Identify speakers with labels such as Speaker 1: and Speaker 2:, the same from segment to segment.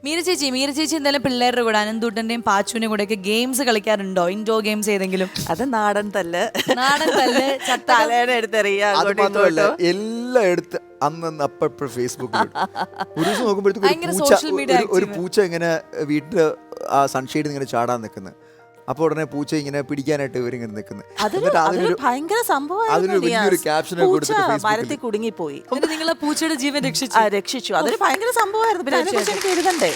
Speaker 1: മീര ചേച്ചി എന്തായാലും പിള്ളേരുടെ കൂടെ അനന്തൂട്ടന്റെയും പാച്ചുവിന്റെയും കൂടെ ഒക്കെ ഗെയിംസ് കളിക്കാറുണ്ടോ? ഇൻഡോർ ഗെയിംസ് ഏതെങ്കിലും?
Speaker 2: അത് നാടൻ തല്ല്
Speaker 1: തലേടെ
Speaker 2: എടുത്തെറിയാ.
Speaker 3: അത് മാത്രമല്ല എല്ലാം എടുത്ത് അന്ന് അപ്പഴ ഫേസ്ബുക്കിൽ ഒരു ദിവസം നോക്കുമ്പോഴത്തേക്ക് ഒരു പൂച്ച ഇങ്ങനെ വീട്ടില് ആ സൺഷെയ്ഡ് ഇങ്ങനെ ചാടാൻ നിൽക്കുന്നത്. അപ്പൊ ഉടനെ പൂച്ച ഇങ്ങനെ പിടിക്കാനായിട്ട് ഇവരിങ്ങനെ നിൽക്കുന്നത്.
Speaker 2: ഭയങ്കര
Speaker 3: അതിനൊരു വലിയൊരു ക്യാപ്ഷൻ
Speaker 2: മരത്തിൽ കുടുങ്ങിപ്പോയി.
Speaker 1: നിങ്ങളെ പൂച്ചയുടെ ജീവൻ
Speaker 2: രക്ഷിച്ചു. അതൊരു ഭയങ്കര സംഭവമായിരുന്നു. പിന്നെ അതിനെക്കുറിച്ച് എനിക്ക് എഴുതണ്ടേ.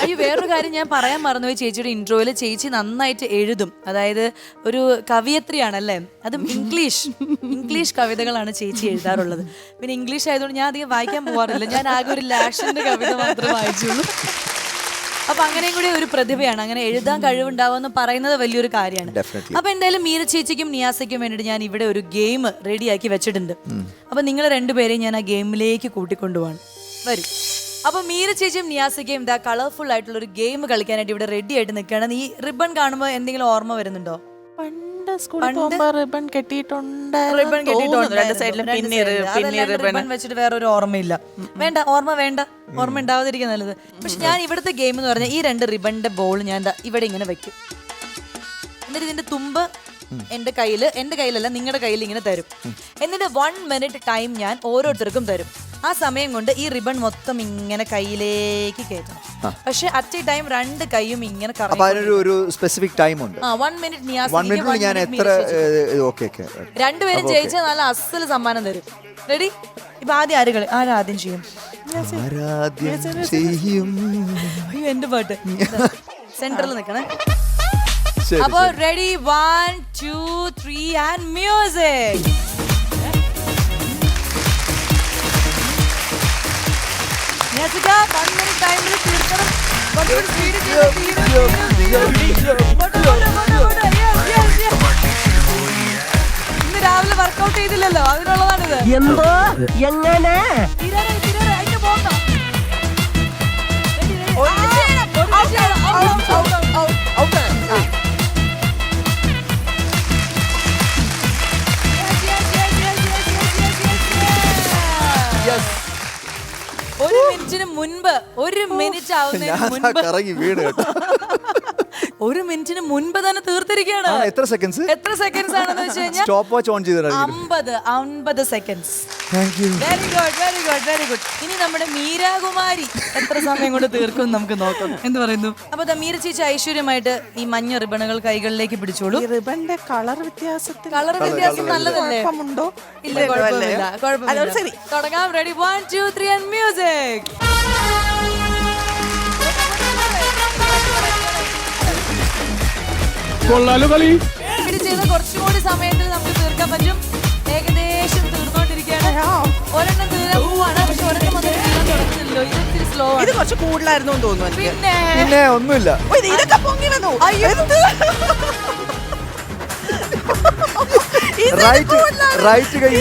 Speaker 1: അയ്യോ, വേറൊരു കാര്യം ഞാൻ പറയാൻ മറന്നുപോയി. ചേച്ചിയുടെ ഇൻട്രോയിൽ ചേച്ചി നന്നായിട്ട് എഴുതും. അതായത് ഒരു കവിയത്രിയാണല്ലേ. അതും ഇംഗ്ലീഷ് കവിതകളാണ് ചേച്ചി എഴുതാറുള്ളത്. പിന്നെ ഇംഗ്ലീഷ് ആയതുകൊണ്ട് ഞാൻ അധികം വായിക്കാൻ പോകാറില്ല. ഞാൻ ആകെ ഒരു ലാഷന്റെ കവിത മാത്രമേ വായിച്ചുള്ളൂ. അപ്പൊ അങ്ങനെയും കൂടി ഒരു പ്രതിഭയാണ്. അങ്ങനെ എഴുതാൻ കഴിവുണ്ടാവുമെന്ന് പറയുന്നത് വലിയൊരു കാര്യമാണ്. അപ്പൊ എന്തായാലും മീര ചേച്ചിക്കും നിയാസയ്ക്കും വേണ്ടിയിട്ട് ഞാൻ ഇവിടെ ഒരു ഗെയിം റെഡിയാക്കി വെച്ചിട്ടുണ്ട്. അപ്പൊ നിങ്ങൾ രണ്ടുപേരെയും ഞാൻ ആ ഗെയിമിലേക്ക് കൂട്ടിക്കൊണ്ടുപോവാണ്. വരും. അപ്പൊ മീര ചേച്ചിയും നിയാസയ്ക്കും ഇതാ കളർഫുൾ ആയിട്ടുള്ള ഒരു ഗെയിം കളിക്കാനായിട്ട് ഇവിടെ റെഡി ആയിട്ട് നിൽക്കുകയാണ്. ഈ റിബൺ കാണുമ്പോൾ എന്തെങ്കിലും ഓർമ്മ വരുന്നുണ്ടോ?
Speaker 2: റിബൺ കെട്ടിയിട്ടുണ്ട്.
Speaker 1: റിബൺ വെച്ചിട്ട് വേറൊരു ഓർമ്മയില്ല. വേണ്ട, ഓർമ്മ ഉണ്ടാവാതിരിക്കുക നല്ലത്. പക്ഷെ ഞാൻ ഇവിടുത്തെ ഗെയിം എന്ന് പറഞ്ഞാൽ ഈ 2 റിബണിന്റെ ബോൾ ഞാൻ ഇവിടെ ഇങ്ങനെ വെക്കും. എന്നിട്ട് ഇതിന്റെ തുമ്പ് എന്റെ കയ്യിലല്ല നിങ്ങളുടെ കയ്യിൽ ഇങ്ങനെ തരും. എന്നിട്ട് 1 മിനിറ്റ് ടൈം ഞാൻ ഓരോരുത്തർക്കും തരും. ആ സമയം കൊണ്ട് ഈ റിബൺ മൊത്തം ഇങ്ങനെ കയ്യിലേക്ക് കയറ്റണം. പക്ഷെ അറ്റ് എ ടൈം 2 കൈയും ഇങ്ങനെ
Speaker 3: ഒരു സ്പെസിഫിക് ടൈം ഉണ്ട്.
Speaker 1: 1 മിനിറ്റ് രണ്ടുപേരും ജയിച്ചാൽ നല്ല അസല് സമ്മാനം തരും. റെഡി? ഇപ്പൊ ആദ്യം ചെയ്യും. അയ്യോ, എന്റെ പാട്ട് സെന്ററിൽ നിൽക്കണേ. അപ്പൊ റെഡി, 1 2 3 ആൻഡ് മ്യൂസിക്. ഇന്ന് രാവിലെ വർക്കൗട്ട് ചെയ്തില്ലല്ലോ, അതിനുള്ളതാണിത്.
Speaker 4: എന്തോ എങ്ങനെ
Speaker 1: ഒരു മിനിറ്റിന് മുൻപ് 1 മിനിറ്റ് ആവുന്നതിന് മുൻപ് ഒരു മിനിറ്റിന് മുൻപ് തന്നെ തീർത്തിരിക്കുകയാണ്.
Speaker 3: എത്ര സെക്കൻഡ്സ്
Speaker 1: ആണെന്ന് വെച്ച് കഴിഞ്ഞാൽ
Speaker 3: സ്റ്റോപ്പ് വാച്ച് ഓൺ ചെയ്തിട്ട്
Speaker 1: 50 സെക്കൻഡ്സ്. Very good. ഇനി നമ്മുടെ മീരാകുമാരി എത്ര സമയം കൊണ്ട് തീർക്കും നമുക്ക് നോക്കാം. എന്ത് പറയുന്നു? അപ്പൊ മീര ചേച്ചി ഐശ്വര്യമായിട്ട് ഈ മഞ്ഞ റിബണുകൾ കൈകളിലേക്ക് പിടിച്ചോളൂ.
Speaker 2: റിബണിന്റെ കളർ വ്യത്യാസം
Speaker 1: നല്ലതല്ലേ? ഇല്ല, കുഴപ്പമില്ല. തുടങ്ങാം. Ready, 1 2 3 and music. ഇത് ചെയ്ത കുറച്ചുകൂടി സമയത്തിൽ നമുക്ക് തീർക്കാൻ പറ്റും. ഏകദേശം തീർന്നോണ്ടിരിക്കുകയാണ്. ഒരെണ്ണം തീരാൻ പോവാണ്. പക്ഷെ ഒരെണ്ണം വന്നിട്ട് തീരാൻ തുടങ്ങുന്നില്ലല്ലോ. ഇത് ഇത്തിരി സ്ലോ ആണ്.
Speaker 2: ഇത് കുറച്ച് കൂടുതലായിരുന്നു തോന്നുന്നു.
Speaker 3: പിന്നെ ഒന്നുമില്ല.
Speaker 2: ഇതൊക്കെ പൊങ്ങി വന്നു.
Speaker 3: റൈറ്റ് കൈ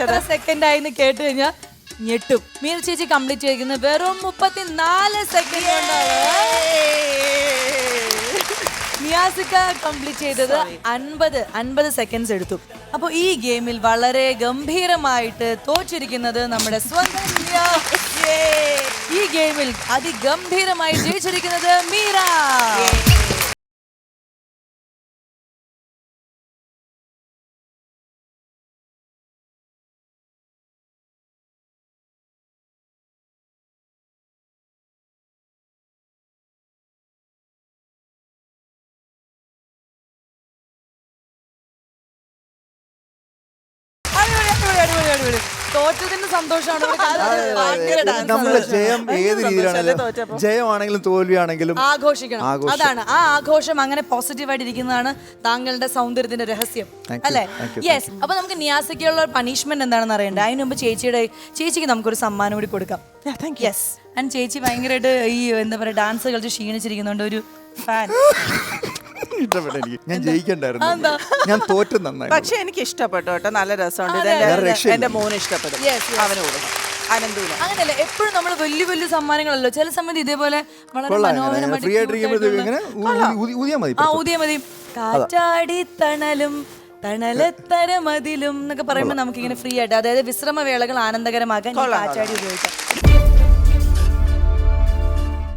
Speaker 1: എത്ര സെക്കൻഡ് ആയിന്ന് കേട്ട് കഴിഞ്ഞാൽ ഞെട്ടും. മീര ചേച്ചി കംപ്ലീറ്റ് ചെയ്തിരിക്കുന്നത് വെറും 34 സെക്കൻഡ് കൊണ്ടാണ്. നിയാസിക്ക കംപ്ലീറ്റ് ചെയ്തത് 50 സെക്കൻഡ്സ് എടുത്തു. അപ്പോൾ ഈ ഗെയിമിൽ വളരെ ഗംഭീരമായിട്ട് തോറ്റിരിക്കുന്നത് നമ്മുടെ സ്വന്തം ഈ ഗെയിമിൽ അതിഗംഭീരമായി ജയിച്ചിരിക്കുന്നത് മീര. തോറ്റതിന്റെ സന്തോഷമാണ്.
Speaker 3: നമ്മള് ജയം ഏത് രീതിയിലാണെങ്കിലും ജയമാണെങ്കിലും തോൽവിയാണെങ്കിലും
Speaker 1: ആഘോഷിക്കണം. അതാണ് ആ ആഘോഷം. അങ്ങനെ പോസിറ്റീവായിട്ട് ഇരിക്കുന്നതാണ് താങ്കളുടെ സൗന്ദര്യത്തിന്റെ രഹസ്യം, അല്ലെ? യെസ്. അപ്പൊ നമുക്ക് നിയാസയ്ക്കുള്ള പണിഷ്മെന്റ് എന്താണെന്ന് അറിയണ്ടേ? അതിന് മുമ്പ് ചേച്ചിക്ക് നമുക്കൊരു സമ്മാനം കൂടി കൊടുക്കാം. യെസ്. ആൻഡ് ചേച്ചി ഭയങ്കരമായിട്ട് ഈ എന്താ പറയാ ഡാൻസ് കളിച്ച് ക്ഷീണിച്ചിരിക്കുന്നുണ്ട്. ഒരു ഫാൻ
Speaker 3: ഞാൻ ജയിക്കണ്ടായിരുന്നു. ഞാൻ തോറ്റു നന്നായി.
Speaker 2: പക്ഷെ എനിക്ക് ഇഷ്ടപ്പെട്ടു കേട്ടോ. നല്ല രസമുണ്ട്. എന്റെ മോന് ഇഷ്ടപ്പെടും. അവനോട്
Speaker 1: അങ്ങനെയല്ല, എപ്പോഴും നമ്മൾ വലിയ വലിയ സമ്മാനങ്ങളല്ലോ. ചില സമയത്ത് ഇതേപോലെ വളരെ മനോഹരമായിട്ട് ഊതിയാ മതി. കാറ്റാടി തണലും തണലത്തരമതിലും എന്നൊക്കെ പറയുമ്പോൾ നമുക്ക് ഇങ്ങനെ ഫ്രീ ആയിട്ട്, അതായത് വിശ്രമവേളകൾ ആനന്ദകരമാക്കാൻ ഈ കാറ്റാടി ഉപയോഗിക്കാം.